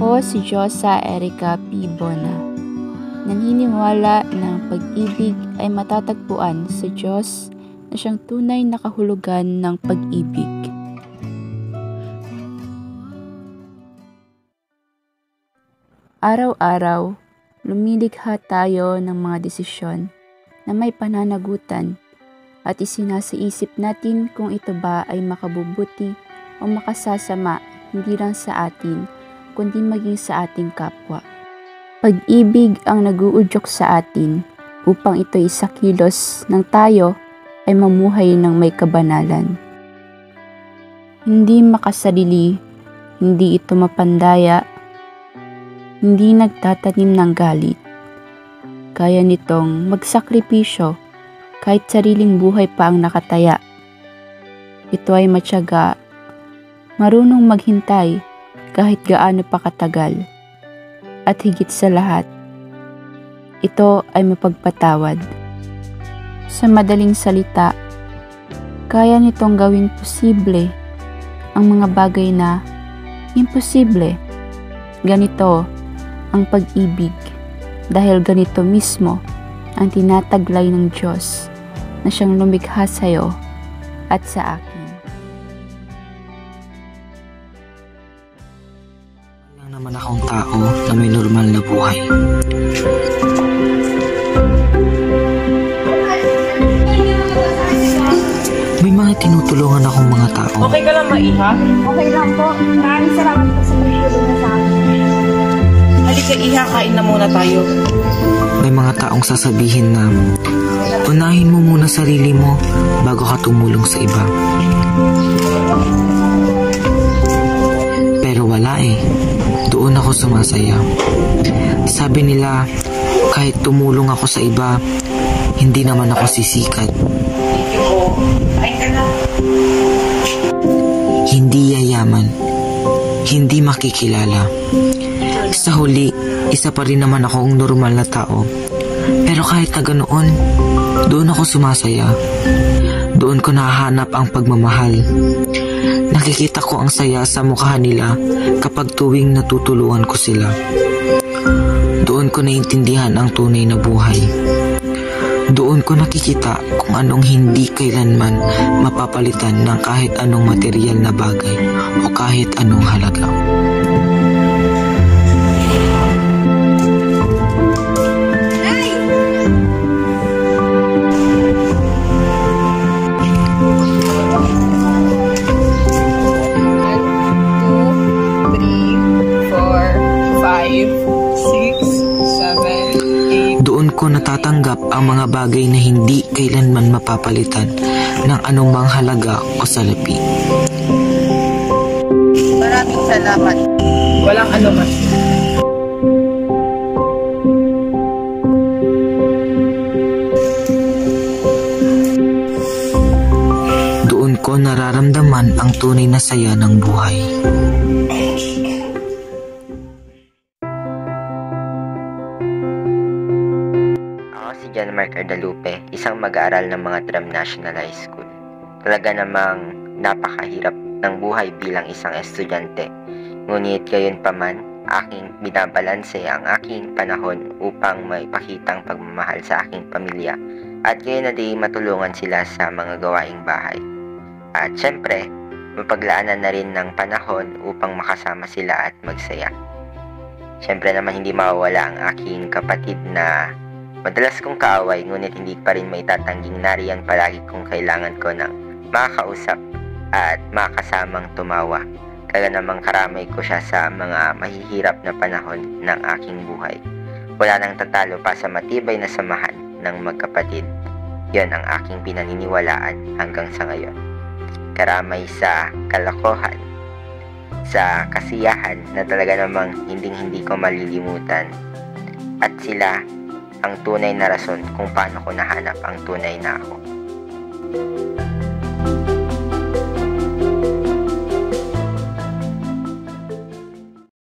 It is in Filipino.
Ako si Josa Erica P. Bona. Naniniwala na ang pag-ibig ay matatagpuan sa Diyos na siyang tunay na kahulugan ng pag-ibig. Araw-araw, lumilikha tayo ng mga desisyon na may pananagutan at isinasiisip natin kung ito ba ay makabubuti o makasasama hindi lang sa atin, kundi maging sa ating kapwa. Pag-ibig ang nag-uudyok sa atin upang ito'y isakilos ng tayo ay mamuhay ng may kabanalan. Hindi makasarili, hindi ito mapandaya, hindi nagtatanim ng galit. Kaya nitong magsakripisyo kahit sariling buhay pa ang nakataya. Ito ay matyaga, marunong maghintay kahit gaano pa katagal. At higit sa lahat, ito ay mapagpatawad. Sa madaling salita, kaya nitong gawing posible ang mga bagay na imposible. Ganito ang pag-ibig dahil ganito mismo ang tinataglay ng Diyos na siyang lumikha sa iyo at sa akin. Lang naman akong tao na may normal na buhay. May mga tinutulungan akong mga tao. Okay ka lang, Maiha? Okay lang po. Maraming salamat po sa pagtulong sa akin. Halika, Iha, kain na muna tayo. May mga taong sasabihin na unahin mo muna sarili mo bago ka tumulong sa iba. Pero wala eh. Doon ako sumasaya. Sabi nila, kahit tumulong ako sa iba, hindi naman ako sisikat. Thank you po. Kain ka na. Hindi yayaman. Hindi makikilala. Sa huli, isa pa rin naman akong normal na tao. Pero kahit na ganoon, doon ako sumasaya. Doon ko nahahanap ang pagmamahal. Nakikita ko ang saya sa mukha nila kapag tuwing natutulungan ko sila. Doon ko naiintindihan ang tunay na buhay. Doon ko nakikita kung anong hindi kailanman mapapalitan ng kahit anong material na bagay o kahit anong halaga. Ko natatanggap ang mga bagay na hindi kailanman mapapalitan ng anumang halaga o salapi. Maraming salamat. Walang anuman. Doon ko nararamdaman ang tunay na saya ng buhay. Mark Ardalupe, isang mag-aaral ng mga Tram National High School. Talaga namang napakahirap ng buhay bilang isang estudyante. Ngunit gayon pa man, aking binabalanse ang aking panahon upang may pakitang pagmamahal sa aking pamilya at gayon na di matulungan sila sa mga gawaing bahay. At syempre, mapaglaanan na rin ng panahon upang makasama sila at magsaya. Syempre naman hindi mawawala ang aking kapatid na madalas kong kaaway, ngunit hindi pa rin maitatanging nariyan palagi kung kailangan ko ng makakausap at makasamang tumawa. Kaya namang karamay ko siya sa mga mahihirap na panahon ng aking buhay. Wala nang tatalo pa sa matibay na samahan ng magkapatid. Yon ang aking pinaniniwalaan hanggang sa ngayon. Karamay sa kalokohan, sa kasiyahan na talaga namang hindi ko malilimutan. At sila ang tunay na rason kung paano ko nahanap ang tunay na ako.